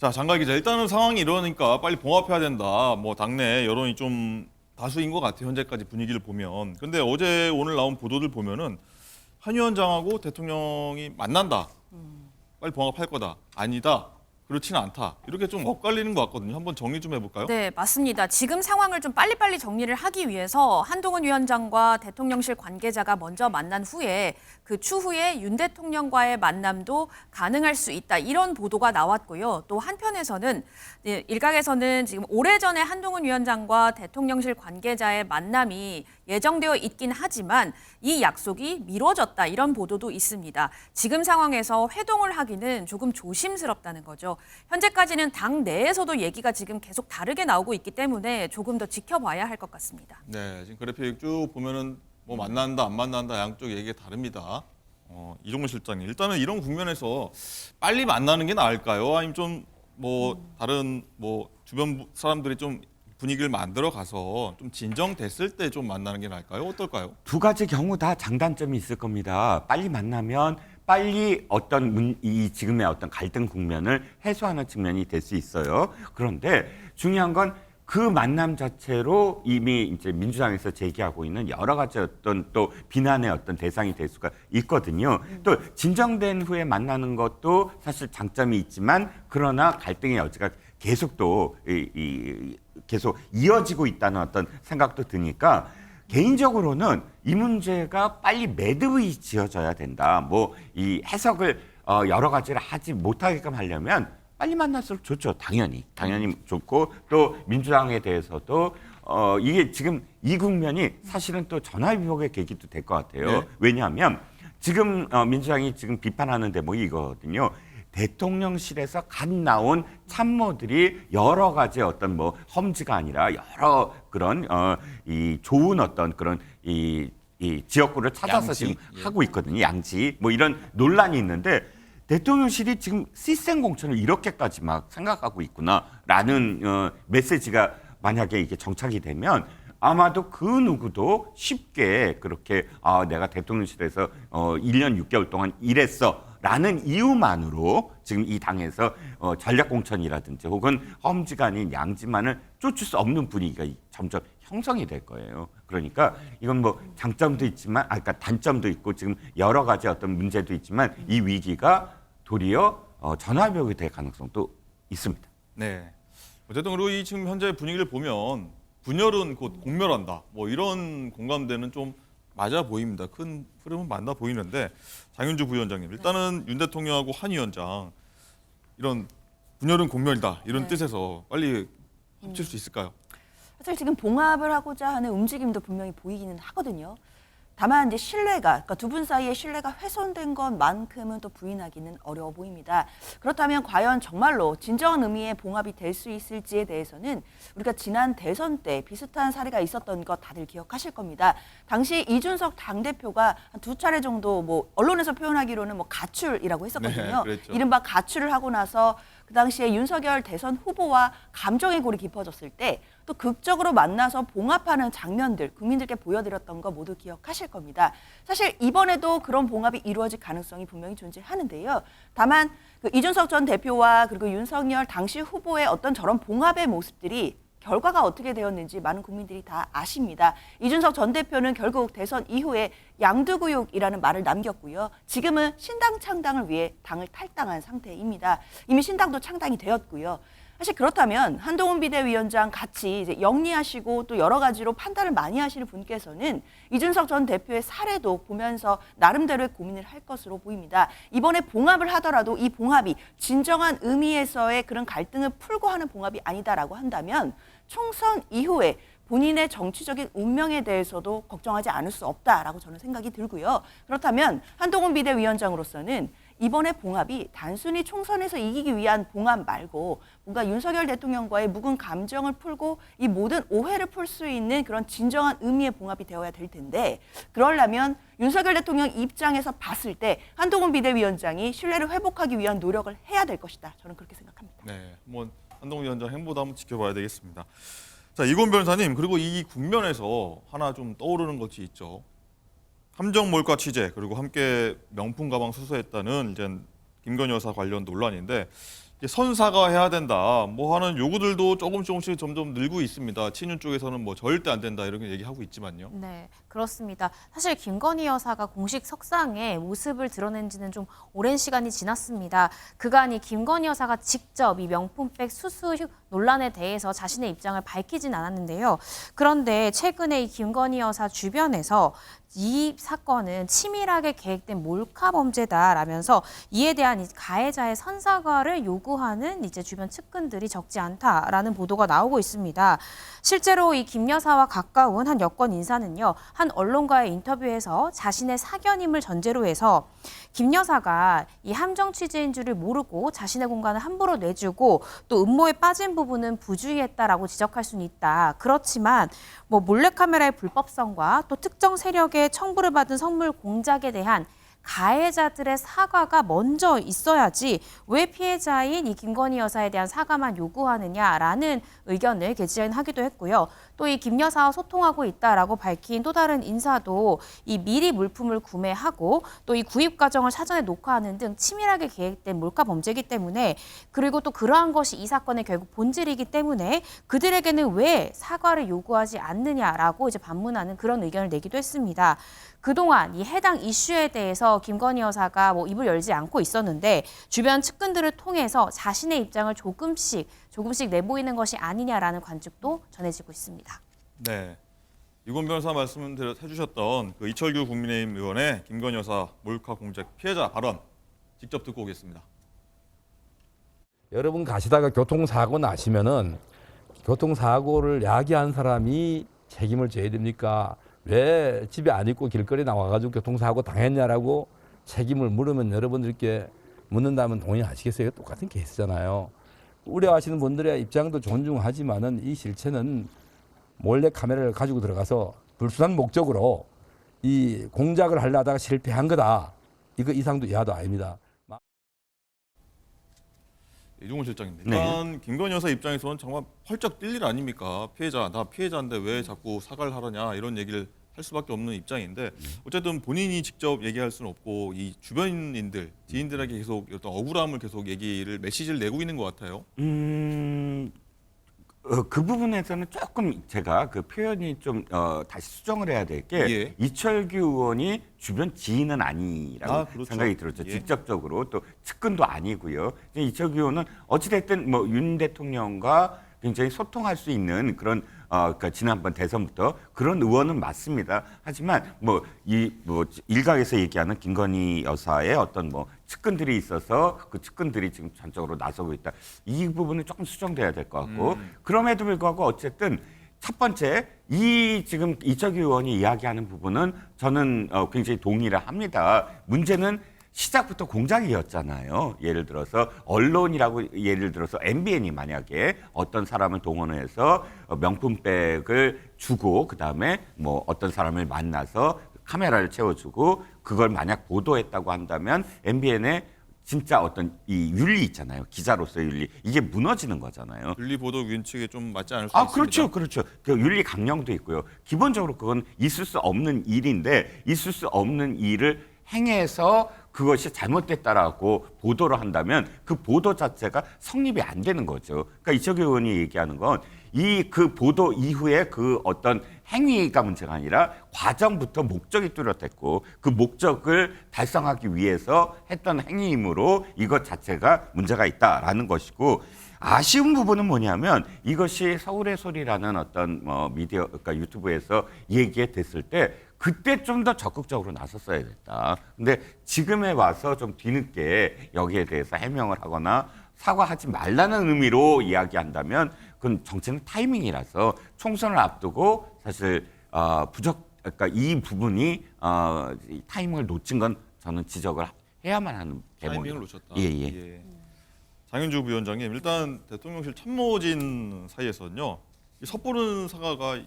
자, 장갈 기자, 일단은 상황이 이러니까 빨리 봉합해야 된다. 뭐 당내 여론이 좀 다수인 것 같아요. 현재까지 분위기를 보면. 근데 어제 오늘 나온 보도들 보면은 한 위원장하고 대통령이 만난다. 빨리 봉합할 거다. 아니다. 그렇지는 않다. 이렇게 좀 엇갈리는 것 같거든요. 한번 정리 좀 해볼까요? 네, 맞습니다. 지금 상황을 좀 빨리빨리 정리를 하기 위해서 한동훈 위원장과 대통령실 관계자가 먼저 만난 후에 그 추후에 윤 대통령과의 만남도 가능할 수 있다. 이런 보도가 나왔고요. 또 한편에서는 일각에서는 지금 오래전에 한동훈 위원장과 대통령실 관계자의 만남이 예정되어 있긴 하지만 이 약속이 미뤄졌다. 이런 보도도 있습니다. 지금 상황에서 회동을 하기는 조금 조심스럽다는 거죠. 현재까지는 당 내에서도 얘기가 지금 계속 다르게 나오고 있기 때문에 조금 더 지켜봐야 할 것 같습니다. 네, 지금 그래픽 쭉 보면은 뭐 만난다, 안 만난다 양쪽 얘기가 다릅니다. 이종근 실장님, 일단은 이런 국면에서 빨리 만나는 게 나을까요? 아니면 좀 뭐 다른 뭐 주변 사람들이 좀 분위기를 만들어 가서 좀 진정됐을 때 좀 만나는 게 나을까요? 어떨까요? 두 가지 경우 다 장단점이 있을 겁니다. 빨리 만나면 빨리 이 지금의 어떤 갈등 국면을 해소하는 측면이 될 수 있어요. 그런데 중요한 건 그 만남 자체로 이미 이제 민주당에서 제기하고 있는 여러 가지 어떤 또 비난의 어떤 대상이 될 수가 있거든요. 또 진정된 후에 만나는 것도 사실 장점이 있지만 그러나 갈등의 여지가 계속 또 계속 이어지고 있다는 어떤 생각도 드니까 개인적으로는 이 문제가 빨리 매듭이 지어져야 된다. 뭐 이 해석을 여러 가지를 하지 못하게끔 하려면 빨리 만날수록 좋죠. 당연히 좋고 또 민주당에 대해서도 이게 지금 이 국면이 사실은 또 전화위복의 계기도 될 것 같아요. 네. 왜냐하면 지금 민주당이 지금 비판하는 대목이 이거거든요. 대통령실에서 갓 나온 참모들이 여러 가지 어떤 뭐 험지가 아니라 여러 그런 이 좋은 어떤 그런 이 지역구를 찾아서 양지. 지금 하고 있거든요. 양지 뭐 이런 논란이 있는데 대통령실이 지금 시센 공천을 이렇게까지 막 생각하고 있구나라는 메시지가 만약에 이게 정착이 되면 아마도 그 누구도 쉽게 그렇게 내가 대통령실에서 1년 6개월 동안 일했어라는 이유만으로 지금 이 당에서 전략공천이라든지 혹은 험지가 아닌 양지만을 쫓을 수 없는 분위기가 점점 형성이 될 거예요. 그러니까 이건 뭐 장점도 있지만, 그러니까 단점도 있고 지금 여러 가지 어떤 문제도 있지만 이 위기가 도리어 전화벽이 될 가능성도 있습니다. 네. 어쨌든 그리고 이 지금 현재 분위기를 보면 분열은 곧 공멸한다. 뭐 이런 공감대는 좀 맞아 보입니다. 큰 흐름은 맞나 보이는데 장윤주 부위원장님, 일단은 윤 대통령하고 한 위원장 이런 분열은 공멸이다 이런 뜻에서 빨리 합칠 수 있을까요? 사실 지금 봉합을 하고자 하는 움직임도 분명히 보이기는 하거든요. 다만 이제 그러니까 두 분 사이의 신뢰가 훼손된 것만큼은 또 부인하기는 어려워 보입니다. 그렇다면 과연 정말로 진정한 의미의 봉합이 될 수 있을지에 대해서는 우리가 지난 대선 때 비슷한 사례가 있었던 거 다들 기억하실 겁니다. 당시 이준석 당대표가 한 두 차례 정도 뭐 언론에서 표현하기로는 뭐 가출이라고 했었거든요. 네, 그랬죠. 이른바 가출을 하고 나서 그 당시에 윤석열 대선 후보와 감정의 골이 깊어졌을 때 또 극적으로 만나서 봉합하는 장면들 국민들께 보여드렸던 거 모두 기억하실 겁니다. 사실 이번에도 그런 봉합이 이루어질 가능성이 분명히 존재하는데요. 다만 그 이준석 전 대표와 그리고 윤석열 당시 후보의 어떤 저런 봉합의 모습들이 결과가 어떻게 되었는지 많은 국민들이 다 아십니다. 이준석 전 대표는 결국 대선 이후에 양두구육이라는 말을 남겼고요. 지금은 신당 창당을 위해 당을 탈당한 상태입니다. 이미 신당도 창당이 되었고요. 사실 그렇다면 한동훈 비대위원장 같이 이제 영리하시고 또 여러 가지로 판단을 많이 하시는 분께서는 이준석 전 대표의 사례도 보면서 나름대로의 고민을 할 것으로 보입니다. 이번에 봉합을 하더라도 이 봉합이 진정한 의미에서의 그런 갈등을 풀고 하는 봉합이 아니다라고 한다면 총선 이후에 본인의 정치적인 운명에 대해서도 걱정하지 않을 수 없다라고 저는 생각이 들고요. 그렇다면 한동훈 비대위원장으로서는 이번에 봉합이 단순히 총선에서 이기기 위한 봉합 말고 뭔가 윤석열 대통령과의 묵은 감정을 풀고 이 모든 오해를 풀 수 있는 그런 진정한 의미의 봉합이 되어야 될 텐데 그러려면 윤석열 대통령 입장에서 봤을 때 한동훈 비대위원장이 신뢰를 회복하기 위한 노력을 해야 될 것이다. 저는 그렇게 생각합니다. 네, 한번 한동훈 위원장 행보도 한번 지켜봐야 되겠습니다. 자, 이곤 변호사님, 그리고 이 국면에서 하나 좀 떠오르는 것이 있죠. 함정 몰카 취재 그리고 함께 명품 가방 수수했다는 이제 김건희 여사 관련 논란인데 선사과해야 된다 뭐 하는 요구들도 조금씩 점점 늘고 있습니다. 친윤 쪽에서는 뭐 절대 안 된다 이렇게 얘기하고 있지만요. 네, 그렇습니다. 사실 김건희 여사가 공식 석상에 모습을 드러낸 지는 좀 오랜 시간이 지났습니다. 그간 이 김건희 여사가 직접 이 명품백 수수 논란에 대해서 자신의 입장을 밝히진 않았는데요. 그런데 최근에 이 김건희 여사 주변에서 이 사건은 치밀하게 계획된 몰카 범죄다라면서 이에 대한 이 가해자의 선사과를 요구하는 이제 주변 측근들이 적지 않다라는 보도가 나오고 있습니다. 실제로 이 김 여사와 가까운 한 여권 인사는요, 한 언론과의 인터뷰에서 자신의 사견임을 전제로 해서 김 여사가 이 함정 취재인 줄을 모르고 자신의 공간을 함부로 내주고 또 음모에 빠진 부분은 부주의했다라고 지적할 수는 있다. 그렇지만 뭐 몰래카메라의 불법성과 또 특정 세력의 청부를 받은 선물 공작에 대한 가해자들의 사과가 먼저 있어야지 왜 피해자인 이 김건희 여사에 대한 사과만 요구하느냐라는 의견을 게재하기도 했고요. 또 이 김 여사와 소통하고 있다라고 밝힌 또 다른 인사도 이 미리 물품을 구매하고 또 이 구입 과정을 사전에 녹화하는 등 치밀하게 계획된 몰카 범죄이기 때문에 그리고 또 그러한 것이 이 사건의 결국 본질이기 때문에 그들에게는 왜 사과를 요구하지 않느냐라고 이제 반문하는 그런 의견을 내기도 했습니다. 그동안 이 해당 이슈에 대해서 김건희 여사가 뭐 입을 열지 않고 있었는데 주변 측근들을 통해서 자신의 입장을 조금씩 내보이는 것이 아니냐라는 관측도 전해지고 있습니다. 네. 유건 변호사 해주셨던 그 이철규 국민의힘 의원의 김건희 여사 몰카 공작 피해자 발언 직접 듣고 오겠습니다. 여러분 가시다가 교통사고 나시면은 교통사고를 야기한 사람이 책임을 져야 됩니까? 왜 집에 안 있고 길거리 나와가지고 교통사고 당했냐라고 책임을 물으면 여러분들께 묻는다면 동의하시겠어요? 똑같은 케이스잖아요. 우려하시는 분들의 입장도 존중하지만은 이 실체는 몰래 카메라를 가지고 들어가서 불순한 목적으로 이 공작을 하려다가 실패한 거다. 이거 이상도 이하도 아닙니다. 이종훈 실장입니다. 네. 일단 김건희 여사 입장에서는 정말 펄쩍 뛸 일 아닙니까? 나 피해자인데 왜 자꾸 사과를 하느냐 이런 얘기를 할 수밖에 없는 입장인데 어쨌든 본인이 직접 얘기할 수는 없고 이 주변인들, 지인들에게 계속 어떤 억울함을 계속 메시지를 내고 있는 것 같아요. 그 부분에서는 조금 제가 그 표현이 좀 다시 수정을 해야 될 게 예. 이철규 의원이 주변 지인은 아니라고 그렇죠. 생각이 들었죠. 예. 직접적으로 또 측근도 아니고요. 이철규 의원은 어찌됐든 뭐 윤 대통령과 굉장히 소통할 수 있는 그런 그러니까 지난번 대선부터 그런 의원은 맞습니다. 하지만 뭐 일각에서 얘기하는 김건희 여사의 어떤 뭐 측근들이 있어서 그 측근들이 지금 전적으로 나서고 있다. 이 부분은 조금 수정돼야 될 것 같고 그럼에도 불구하고 어쨌든 첫 번째 이 지금 이철규 의원이 이야기하는 부분은 저는 굉장히 동의를 합니다. 문제는 시작부터 공작이었잖아요. 예를 들어서 언론이라고 예를 들어서 MBN이 만약에 어떤 사람을 동원해서 명품백을 주고 그다음에 뭐 어떤 사람을 만나서 카메라를 채워주고 그걸 만약 보도했다고 한다면 MBN의 진짜 어떤 이 윤리 있잖아요. 기자로서의 윤리. 이게 무너지는 거잖아요. 윤리보도 윤칙에 좀 맞지 않을 수 있습니다. 그렇죠. 그 윤리 강령도 있고요. 기본적으로 그건 있을 수 없는 일인데 있을 수 없는 일을 행해서 그것이 잘못됐다라고 보도를 한다면 그 보도 자체가 성립이 안 되는 거죠. 그러니까 이철규 의원이 얘기하는 건 그 보도 이후에 그 어떤 행위가 문제가 아니라 과정부터 목적이 뚜렷했고 그 목적을 달성하기 위해서 했던 행위이므로 이것 자체가 문제가 있다라는 것이고 아쉬운 부분은 뭐냐면 이것이 서울의 소리라는 어떤 미디어 그러니까 유튜브에서 얘기가 됐을 때 그때 좀 더 적극적으로 나섰어야 됐다. 근데 지금에 와서 좀 뒤늦게 여기에 대해서 해명을 하거나 사과하지 말라는 의미로 이야기한다면 그건 정치는 타이밍이라서 총선을 앞두고 사실 그러니까 이 부분이 타이밍을 놓친 건 저는 지적을 해야만 하는 타이밍을 대목이에요. 놓쳤다. 예. 장윤주 부위원장님, 일단 대통령실 참모진 사이에서는요. 이 섣부른 사과가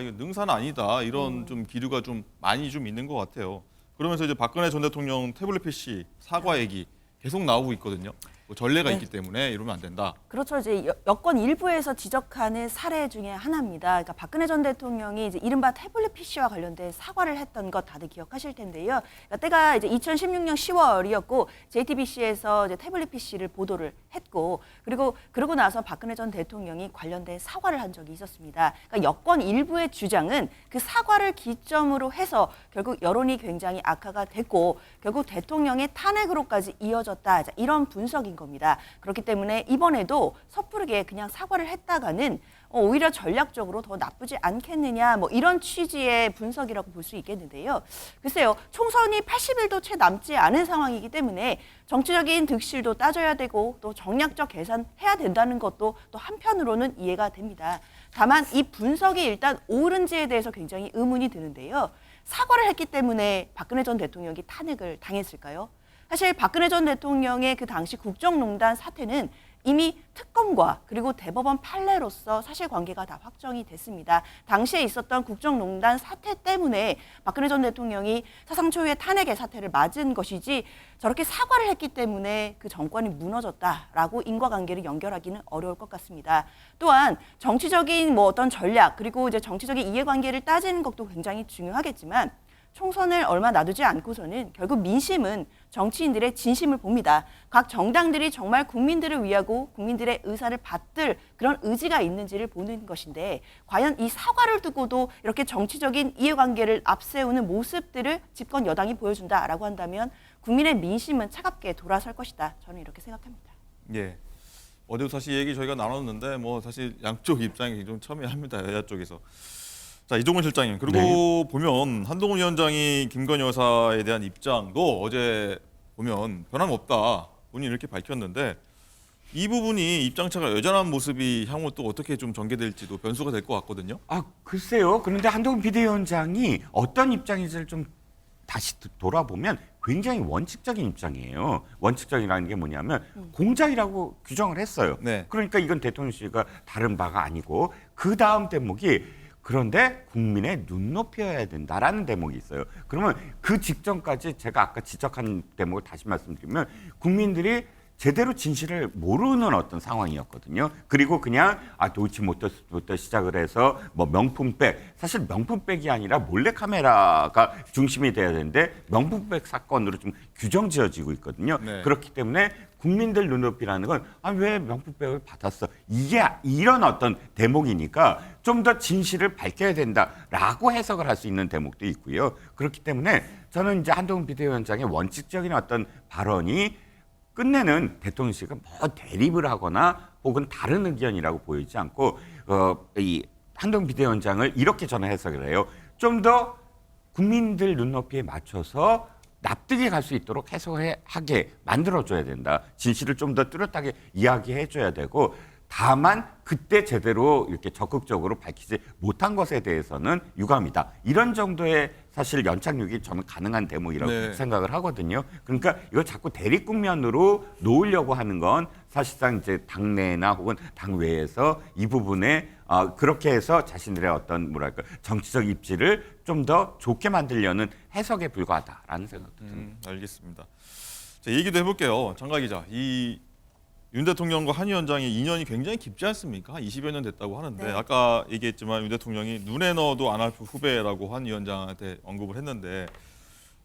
이거 능사는 아니다 이런 좀 기류가 좀 많이 좀 있는 것 같아요. 그러면서 이제 박근혜 전 대통령 태블릿 PC 사과 얘기 계속 나오고 있거든요. 뭐 전례가 네. 있기 때문에 이러면 안 된다. 그렇죠. 이제 여권 일부에서 지적하는 사례 중에 하나입니다. 그러니까 박근혜 전 대통령이 이제 이른바 태블릿 PC와 관련된 사과를 했던 것 다들 기억하실 텐데요. 그러니까 때가 이제 2016년 10월이었고 JTBC에서 이제 태블릿 PC를 보도를 했고 그러고 나서 박근혜 전 대통령이 관련된 사과를 한 적이 있었습니다. 그러니까 여권 일부의 주장은 그 사과를 기점으로 해서 결국 여론이 굉장히 악화가 됐고 결국 대통령의 탄핵으로까지 이어졌다. 자, 이런 분석인 겁니다. 그렇기 때문에 이번에도 섣부르게 그냥 사과를 했다가는 오히려 전략적으로 더 나쁘지 않겠느냐 뭐 이런 취지의 분석이라고 볼 수 있겠는데요. 글쎄요. 총선이 80일도 채 남지 않은 상황이기 때문에 정치적인 득실도 따져야 되고 또 정략적 계산해야 된다는 것도 또 한편으로는 이해가 됩니다. 다만 이 분석이 일단 옳은지에 대해서 굉장히 의문이 드는데요. 사과를 했기 때문에 박근혜 전 대통령이 탄핵을 당했을까요? 사실 박근혜 전 대통령의 그 당시 국정농단 사태는 이미 특검과 그리고 대법원 판례로서 사실관계가 다 확정이 됐습니다. 당시에 있었던 국정농단 사태 때문에 박근혜 전 대통령이 사상 초유의 탄핵의 사태를 맞은 것이지 저렇게 사과를 했기 때문에 그 정권이 무너졌다라고 인과관계를 연결하기는 어려울 것 같습니다. 또한 정치적인 뭐 어떤 전략 그리고 이제 정치적인 이해관계를 따지는 것도 굉장히 중요하겠지만 총선을 얼마 놔두지 않고서는 결국 민심은 정치인들의 진심을 봅니다. 각 정당들이 정말 국민들을 위하고 국민들의 의사를 받들 그런 의지가 있는지를 보는 것인데 과연 이 사과를 두고도 이렇게 정치적인 이해관계를 앞세우는 모습들을 집권 여당이 보여준다라고 한다면 국민의 민심은 차갑게 돌아설 것이다. 저는 이렇게 생각합니다. 예. 어제도 사실 얘기 저희가 나눴는데 뭐 사실 양쪽 입장이 좀 첨예합니다. 여야 쪽에서. 자, 이종훈 실장님. 그리고 네. 보면 한동훈 위원장이 김건희 여사에 대한 입장도 어제 보면 변함없다. 본인이 이렇게 밝혔는데 이 부분이 입장차가 여전한 모습이 향후 또 어떻게 좀 전개될지도 변수가 될 것 같거든요. 아, 글쎄요. 그런데 한동훈 비대위원장이 어떤 입장인지를 좀 다시 돌아보면 굉장히 원칙적인 입장이에요. 원칙적이라는 게 뭐냐면 공작이라고 규정을 했어요. 네. 그러니까 이건 대통령실과 다른 바가 아니고 그 다음 대목이 그런데 국민의 눈높이여야 된다라는 대목이 있어요. 그러면 그 직전까지 제가 아까 지적한 대목을 다시 말씀드리면 국민들이 제대로 진실을 모르는 어떤 상황이었거든요. 그리고 그냥 도이치모터스부터 시작을 해서 뭐 명품백, 사실 명품백이 아니라 몰래카메라가 중심이 돼야 되는데 명품백 사건으로 좀 규정지어지고 있거든요. 네. 그렇기 때문에 국민들 눈높이라는 건 왜 명품백을 받았어? 이게 이런 어떤 대목이니까 좀 더 진실을 밝혀야 된다라고 해석을 할 수 있는 대목도 있고요. 그렇기 때문에 저는 이제 한동훈 비대위원장의 원칙적인 어떤 발언이 끝내는 대통령실과 뭐 대립을 하거나 혹은 다른 의견이라고 보이지 않고 이 한동훈 비대위원장을 이렇게 저는 해석을 해요. 좀 더 국민들 눈높이에 맞춰서 납득이 갈 수 있도록 해석하게 만들어줘야 된다. 진실을 좀 더 뚜렷하게 이야기해줘야 되고 다만 그때 제대로 이렇게 적극적으로 밝히지 못한 것에 대해서는 유감이다. 이런 정도의 사실 연착륙이 저는 가능한 대목이라고 네. 생각을 하거든요. 그러니까 이걸 자꾸 대립 국면으로 놓으려고 하는 건 사실상 이제 당내나 혹은 당외에서 이 부분에 그렇게 해서 자신들의 어떤 뭐랄까 정치적 입지를 좀 더 좋게 만들려는 해석에 불과하다라는 생각도 듭니다. 알겠습니다. 자, 얘기도 해볼게요. 장가 기자. 이 윤 대통령과 한 위원장의 인연이 굉장히 깊지 않습니까? 20여 년 됐다고 하는데 네. 아까 얘기했지만 윤 대통령이 눈에 넣어도 안 할 후배라고 한 위원장한테 언급을 했는데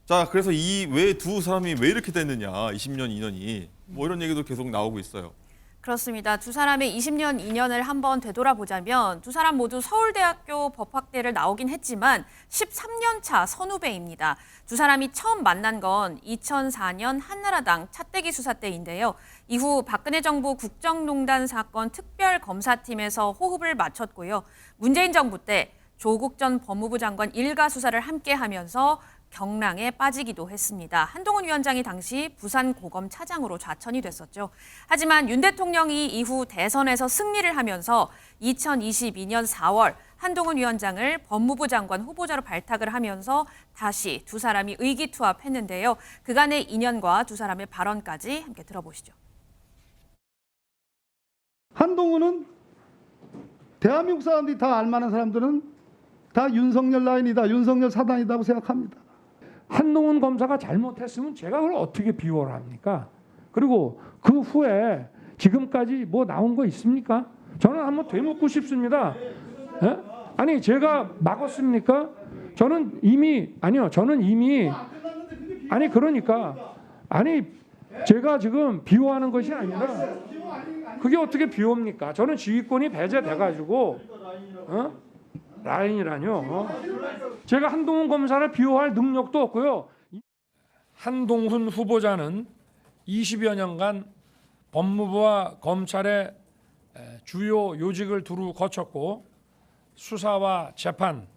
자, 그래서 이 왜 두 사람이 왜 이렇게 됐느냐 20년 인연이 뭐 이런 얘기도 계속 나오고 있어요. 그렇습니다. 두 사람의 20년 인연을 한번 되돌아보자면 두 사람 모두 서울대학교 법학대를 나오긴 했지만 13년 차 선후배입니다. 두 사람이 처음 만난 건 2004년 한나라당 차떼기 수사 때인데요. 이후 박근혜 정부 국정농단 사건 특별검사팀에서 호흡을 맞췄고요. 문재인 정부 때 조국 전 법무부 장관 일가 수사를 함께 하면서 경랑에 빠지기도 했습니다. 한동훈 위원장이 당시 부산고검 차장으로 좌천이 됐었죠. 하지만 윤 대통령이 이후 대선에서 승리를 하면서 2022년 4월 한동훈 위원장을 법무부 장관 후보자로 발탁을 하면서 다시 두 사람이 의기투합했는데요. 그간의 인연과 두 사람의 발언까지 함께 들어보시죠. 한동훈은 대한민국 사람들이 다 알만한 사람들은 다 윤석열 라인이다, 윤석열 사단이라고 생각합니다. 한동훈 검사가 잘못했으면 제가 그걸 어떻게 비호를 합니까? 그리고 그 후에 지금까지 뭐 나온 거 있습니까? 저는 한번 되묻고 싶습니다. 예? 아니 제가 막았습니까? 저는 이미 아니 그러니까 아니 제가 지금 비호하는 것이 아니라 그게 어떻게 비호입니까? 저는 지휘권이 배제돼가지고 라인이라뇨. 제가 한동훈 검사를 비호할 능력도 없고요. 한동훈 후보자는 20여 년간 법무부와 검찰의 주요 요직을 두루 거쳤고 수사와 재판,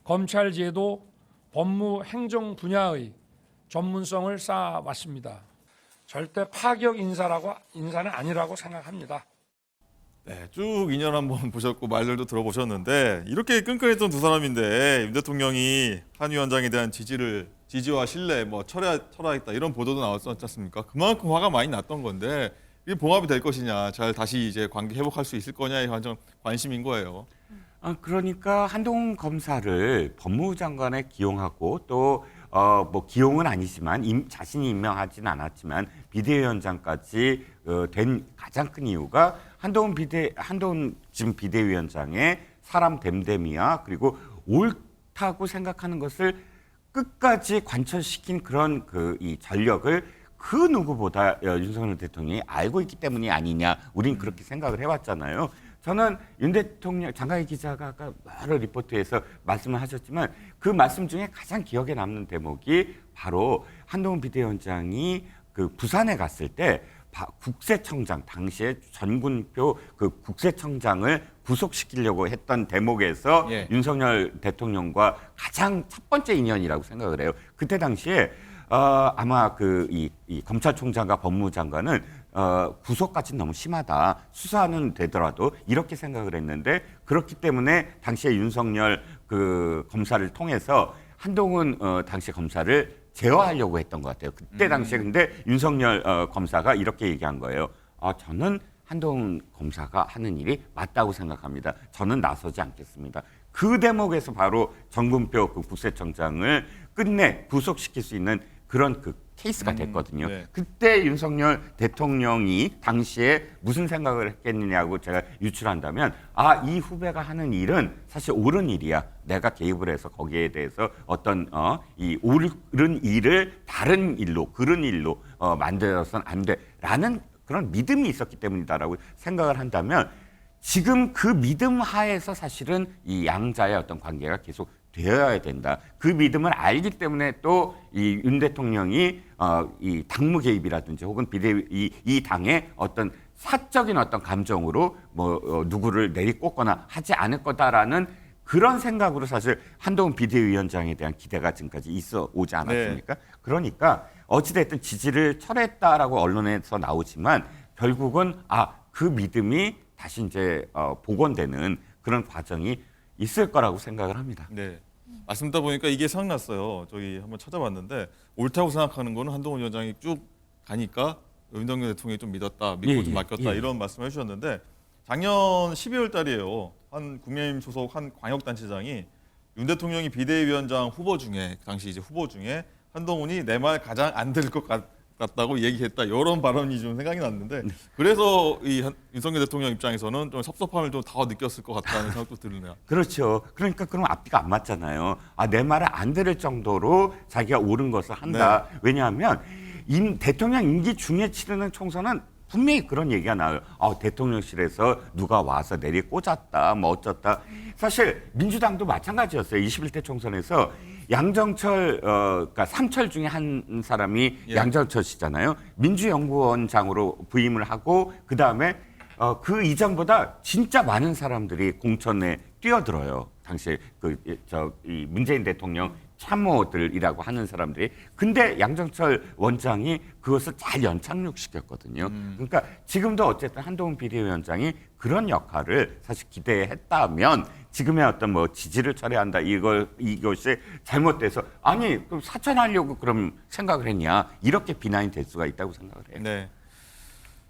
검찰 제도, 법무 행정 분야의 전문성을 쌓아왔습니다. 절대 파격 인사는 아니라고 생각합니다. 네, 쭉 인연 한번 보셨고 말들도 들어보셨는데 이렇게 끈끈했던 두 사람인데 윤 대통령이 한 위원장에 대한 지지와 신뢰 철회했다 이런 보도도 나왔었지 않습니까? 그만큼 화가 많이 났던 건데 이게 봉합이 될 것이냐, 잘 다시 이제 관계 회복할 수 있을 거냐에 완전 관심인 거예요. 그러니까 한동훈 검사를 법무부 장관에 기용하고 또 뭐 기용은 아니지만 자신이 임명하지는 않았지만 비대위원장까지 된 가장 큰 이유가 한동훈 지금 비대위원장의 사람 됨됨이야 그리고 옳다고 생각하는 것을 끝까지 관철시킨 그런 이 전력을 그 누구보다 윤석열 대통령이 알고 있기 때문이 아니냐 우린 그렇게 생각을 해왔잖아요. 저는 윤 대통령 장가희 기자가 아까 여러 리포트에서 말씀을 하셨지만 그 말씀 중에 가장 기억에 남는 대목이 바로 한동훈 비대위원장이 그 부산에 갔을 때 국세청장 당시에 전군표 그 국세청장을 구속시키려고 했던 대목에서 예. 윤석열 대통령과 가장 첫 번째 인연이라고 생각을 해요. 그때 당시에 아마 이 검찰총장과 법무부 장관은 구속까지는 너무 심하다. 수사는 되더라도 이렇게 생각을 했는데 그렇기 때문에 당시에 윤석열 그 검사를 통해서 한동훈 당시 검사를 제어하려고 했던 것 같아요. 그때 당시에 근데 윤석열 검사가 이렇게 얘기한 거예요. 저는 한동훈 검사가 하는 일이 맞다고 생각합니다. 저는 나서지 않겠습니다. 그 대목에서 바로 정군표 그 국세청장을 끝내 구속시킬 수 있는 그런 그 케이스가 됐거든요. 네. 그때 윤석열 대통령이 당시에 무슨 생각을 했겠느냐고 제가 유출한다면 이 후배가 하는 일은 사실 옳은 일이야. 내가 개입을 해서 거기에 대해서 어떤 이 옳은 일을 다른 일로 그런 일로 만들어서는 안 돼라는 그런 믿음이 있었기 때문이다라고 생각을 한다면 지금 그 믿음 하에서 사실은 이 양자의 어떤 관계가 계속 되어야 된다. 그 믿음을 알기 때문에 또 이 윤 대통령이 이 당무 개입이라든지 혹은 이 당의 어떤 사적인 어떤 감정으로 누구를 내리꽂거나 하지 않을 거다라는 그런 생각으로 사실 한동훈 비대위원장에 대한 기대가 지금까지 있어 오지 않았습니까? 네. 그러니까 어찌됐든 지지를 철회했다라고 언론에서 나오지만 결국은 그 믿음이 다시 이제 복원되는 그런 과정이 있을 거라고 생각을 합니다. 네. 말씀 듣다 보니까 이게 생각났어요. 저희 한번 찾아봤는데 옳다고 생각하는 거는 한동훈 위원장이 쭉 가니까 윤석열 대통령이 좀 믿었다, 믿고 좀 맡겼다 이런 말씀을 해주셨는데 작년 12월 달이에요. 한 국민의힘 소속 한 광역단체장이 윤 대통령이 비대위원장 후보 중에 당시 이제 후보 중에 한동훈이 내 말 가장 안 들을 것 같다고 얘기했다. 이런 발언이 좀 생각이 났는데 그래서 이 윤석열 대통령 입장에서는 좀 섭섭함을 좀 더 느꼈을 것 같다는 생각도 드네요. 그렇죠. 그러니까 그럼 앞뒤가 안 맞잖아요. 내 말을 안 들을 정도로 자기가 옳은 것을 한다. 네. 왜냐하면 대통령 임기 중에 치르는 총선은 분명히 그런 얘기가 나와요. 대통령실에서 누가 와서 내리 꽂았다, 뭐 어쩌다. 사실 민주당도 마찬가지였어요. 21대 총선에서 양정철, 그러니까 삼철 중에 한 사람이 양정철 씨잖아요. 민주연구원장으로 부임을 하고 그 다음에 그 이전보다 진짜 많은 사람들이 공천에 뛰어들어요. 당시에 이 문재인 대통령 참모들이라고 하는 사람들이. 근데 양정철 원장이 그것을 잘 연착륙시켰거든요. 그러니까 지금도 어쨌든 한동훈 비대위원장이 그런 역할을 사실 기대했다면 지금의 어떤 지지를 철회한다 이것이 잘못돼서 그럼 사천하려고 그럼 생각을 했냐 이렇게 비난이 될 수가 있다고 생각을 해요. 네.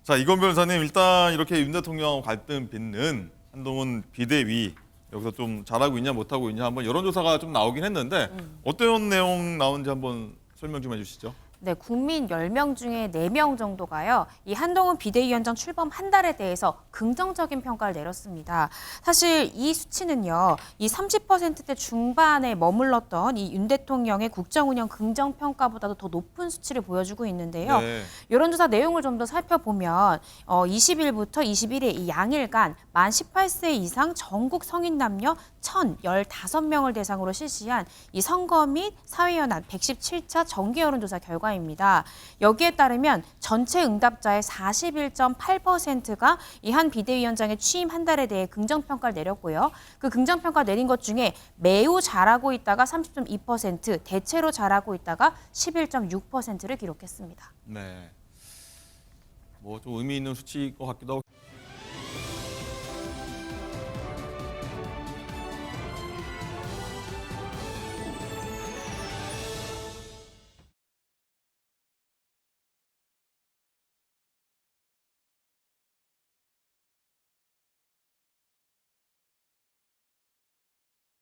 자, 이건 변호사님 일단 이렇게 윤 대통령 갈등 빚는 한동훈 비대위 여기서 좀 잘하고 있냐 못하고 있냐 한번 여론조사가 좀 나오긴 했는데 어떤 내용 나오는지 한번 설명 좀 해주시죠. 네, 국민 10명 중에 4명 정도가요. 이 한동훈 비대위원장 출범 한 달에 대해서 긍정적인 평가를 내렸습니다. 사실 이 수치는요. 이 30%대 중반에 머물렀던 이 윤 대통령의 국정운영 긍정평가보다도 더 높은 수치를 보여주고 있는데요. 네. 여론조사 내용을 좀 더 살펴보면 20일부터 21일 이 양일간 만 18세 이상 전국 성인 남녀 1,015명을 대상으로 실시한 이 선거 및 사회연한 117차 정기 여론조사 결과입니다. 여기에 따르면 전체 응답자의 41.8%가 이 한 비대위원장의 취임 한 달에 대해 긍정평가를 내렸고요. 그 긍정평가 내린 것 중에 매우 잘하고 있다가 30.2%, 대체로 잘하고 있다가 11.6%를 기록했습니다. 네. 뭐 좀 의미 있는 수치일 것 같기도 하고.